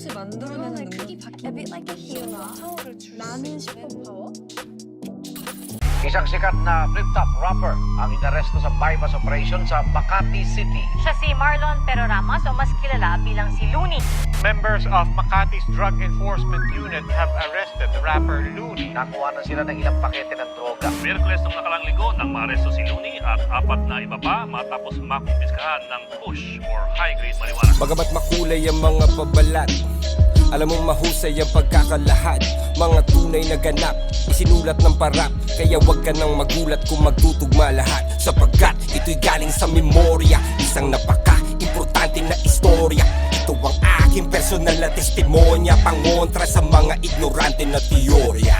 옷을 만들어내는 능력이 A bit like a healer. 타워를 줄라는 슈퍼파워? Isang sikat na flip-top rapper ang inaresto sa bypass operation sa Makati City. Siya si Marlon Peroramas o mas kilala bilang si Looney. Members of Makati's Drug Enforcement Unit have arrested the rapper Looney. Nakuha na sila ng ilang pakete ng droga. Miyerkules ng nakalang linggo nang maaresto si Looney at apat na iba pa matapos makumpiskahan ng push or high-grade marijuana. Bagamat makulay ang mga pabalat, alam mong mahusay ang pagkakalahad. Mga tunay na ganap, isinulat ng parap. Kaya wag ka nang magulat kung magtutugma lahat. Sapagkat ito'y galing sa memorya, isang napaka-importante na istorya. Ito ang aking personal na testimonya, pangontra sa mga ignorante na teorya.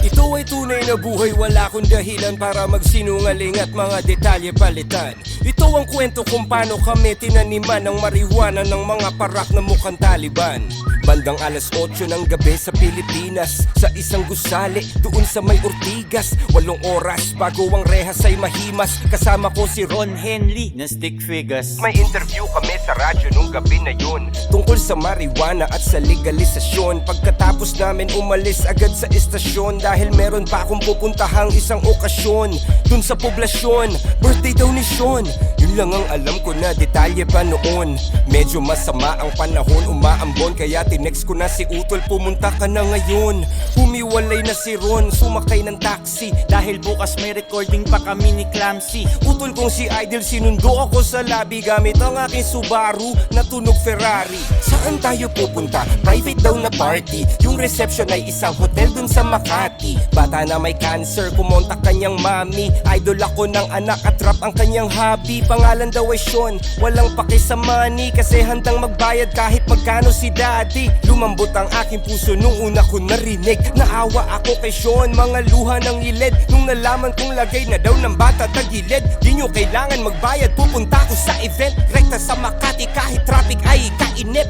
Ito ay tunay na buhay, wala akong dahilan para magsinungaling at mga detalye palitan. Ito ang kwento kung paano kami tinaniman ng marijuana ng mga parak na mukhang Taliban. Bandang alas 8 ng gabi sa Pilipinas, sa isang gusali doon sa may Ortigas. 8 oras bago ang rehas ay mahimas. Kasama ko si Ron Henley na stick figures. May interview kami sa radyo nung gabi na yun, tungkol sa marijuana at sa legalisasyon. Pagkatapos namin umalis agad sa istasyon, dahil meron pa akong pupuntahang isang okasyon dun sa poblasyon, birthday daw ni Sean. Yun lang ang alam ko na detalye pa noon. Medyo masama ang panahon, umaambon, kaya tinext ko na si Utol, pumunta ka na ngayon. Humiwalay na si Ron, sumakay ng taxi, Dahil bukas may recording pa kami ni Clamsy. Utol kong si Idol, sinundo ako sa lobby gamit ang aking Subaru na tunog Ferrari. Saan tayo pupunta? Private daw na party. Yung reception ay isang hotel dun sa Makati. Bata na may cancer, kumonta kanyang mami. Idol ako ng anak at rap ang kanyang hobby. Pangalan daw ay Sean, walang paki sa money, kasi handang magbayad kahit magkano si daddy. Lumambot ang aking puso nung una ko narinig. Naawa ako kay Sean, mga luha ng ilid, nung nalaman kong lagay na daw ng bata tagilid. Di nyo kailangan magbayad, pupunta ko sa event. Rekta sa Makati kahit traffic ay kainip.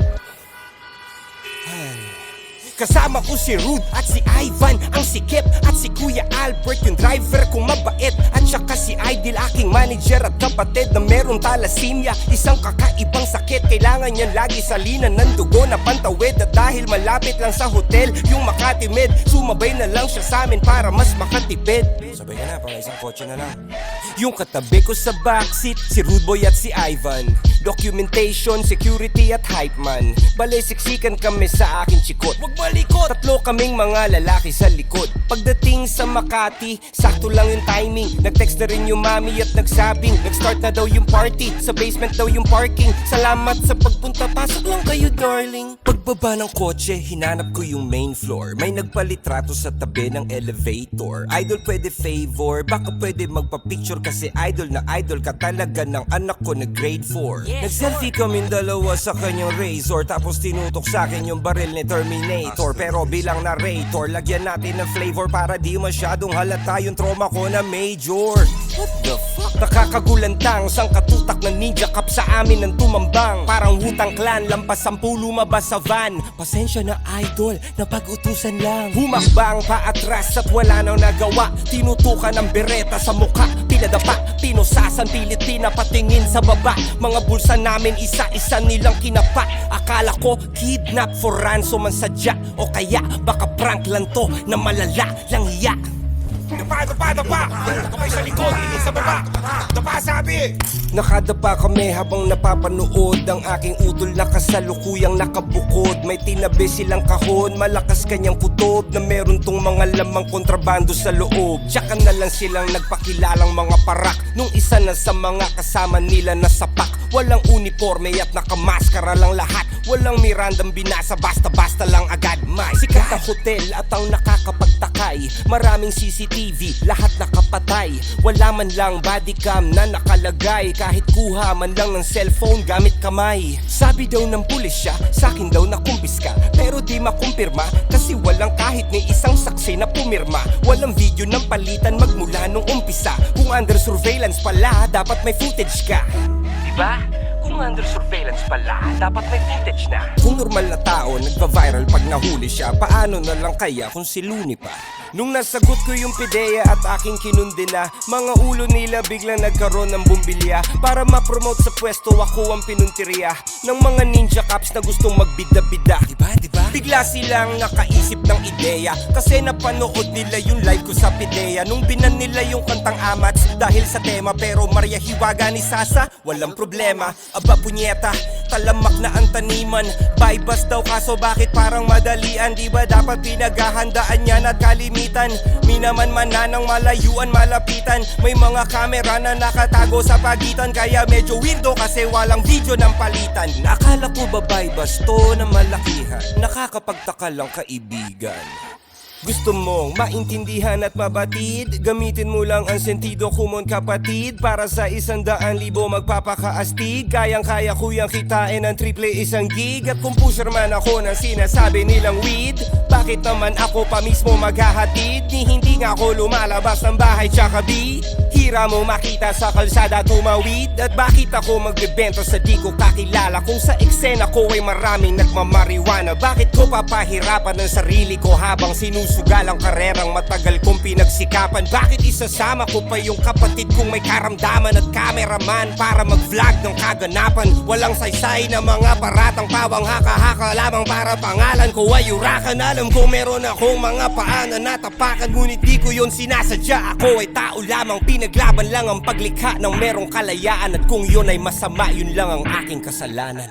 Kasama ko si Rude at si Ivan, ang sikip, at si Kuya Albert, yung driver kong mabait. At saka si Idol, aking manager at kapatid na merong thalassemia, isang kakaibang sakit. Kailangan niyan lagi salinan ng dugo na pantawid. At dahil malapit lang sa hotel yung Makati Med, sumabay na lang siya sa amin para mas makatipid. Sabay ka na, pang isang kotse na lang. Yung katabi ko sa backseat, si Rude Boy at si Ivan. Documentation, security at hype man. Balay siksikan kami sa aking chikot. Wag malikot! Tatlo kaming mga lalaki sa likod. Pagdating sa Makati, sakto lang yung timing. Nag-text na rin yung mami at nagsabing nag-start na daw yung party, sa basement daw yung parking. Salamat sa pagpunta, pasok lang kayo darling. Pagbaba ng kotse, hinanap ko yung main floor. May nagpalitrato sa tabi ng elevator. Idol, pwede favor, baka pwede magpa-picture, kasi idol na idol ka talaga ng anak ko na grade 4. Nag-selfie kaming dalawa sa kanyang razor, tapos tinutok sa akin yung baril ni Terminator. Pero bilang narrator, lagyan natin ng flavor para di masyadong halata yung trauma ko na major. What the fuck? Nakakagulantang, sang katutak ng ninja cop sa amin ng tumambang. Parang Wu-Tang Clan, lampas 10 lumabas sa van. Pasensya na idol, napag-utusan lang. Humakbang pa atras at wala nang nagawa. Tinutukan ng bereta sa mukha, pinadapa, pinusasan, pilit pinapatingin sa baba. Mga bulsa namin isa-isa nilang kinapa. Akala ko kidnap for ransom ang sadya, o kaya baka prank lang to na malala lang hiya. Dapa! Nakabay sa likod, hindi sa baba. Dapa, sabi! Nakadapa kami habang napapanood ang aking utol na kasalukuyang nakabukod. May tinabi silang kahon, malakas kanyang kutob, na meron tong mga lamang kontrabando sa loob. Tsaka na lang silang nagpakilalang mga parak, nung isa na sa mga kasama nila na sapak. Walang uniforme at nakamaskara lang lahat. Walang Mirandang binasa, basta-basta lang agad. May sikat na hotel at ang nakakapagtakay. Maraming CCTV, lahat nakapatay. Wala man lang bodycam na nakalagay, kahit kuha man lang ng cellphone gamit kamay. Sabi daw ng pulisya, sakin daw nakumpiska, pero di makumpirma, kasi walang kahit ni isang saksi na pumirma. Walang video ng palitan magmula nung umpisa. Kung under surveillance pala, dapat may footage ka, diba? Kung under surveillance pala, dapat may footage na. Kung normal na tao, nagpa-viral pag nahuli siya, paano na lang kaya kung si Looney pa? Nung nasagot ko yung pideya at aking kinundina, mga ulo nila biglang nagkaroon ng bumbilya. Para ma-promote sa pwesto, ako ang pinuntirya ng mga ninja cops na gustong magbida-bida. Diba? Bigla silang nakaisip ng ideya, kasi napanood nila yung live ko sa pideya. Nung binan nila yung kantang Amats dahil sa tema, pero Maria Hiwaga ni Sasa, walang problema. Aba punyeta, talamak na ang taniman. Bypass daw kaso bakit parang madalian? Diba dapat pinaghahandaan yan at kalimitan? Minaman-mana ng malayuan malapitan. May mga kamera na nakatago sa pagitan, kaya medyo weirdo kasi walang video ng palitan. Nakala ko ba bypass to na malakihan? Nakakapagtaka lang kaibigan. Gusto mong maintindihan at mabatid? Gamitin mo lang ang sentido kumon kapatid. Para sa 100,000 magpapakaastig, kayang-kaya ko yung kitain ng triple 1 gig. At kung pusher man ako ng sinasabi nilang weed, bakit naman ako pa mismo maghahatid? Hindi nga ako lumalabas ng bahay tsaka bi. Hira mo makita sa kalsada tumawid. At bakit ako magbebenta sa di ko kakilala? Kung sa eksena ko ay maraming nagmamariwana, bakit ko papahirapan ang sarili ko habang sinusugal ang karerang matagal kong pinagsikapan? Bakit isasama ko pa yung kapatid kong may karamdaman at cameraman para mag-vlog ng kaganapan? Walang saysay na mga paratang pawang haka-haka lamang para pangalan ko ay urakan. Alam ko meron akong mga paanan na tapakan, ngunit di ko yun sinasadya. Ako ay tao lamang, pinaglaban lang ang paglikha ng merong kalayaan. At kung yun ay masama, yun lang ang aking kasalanan.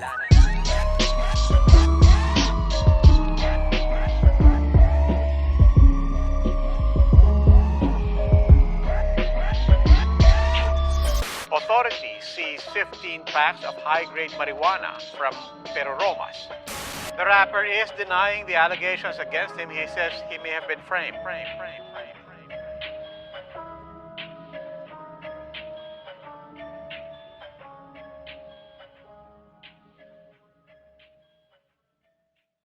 Authorities seized 15 packs of high-grade marijuana from Peroramas. The rapper is denying the allegations against him. He says he may have been framed.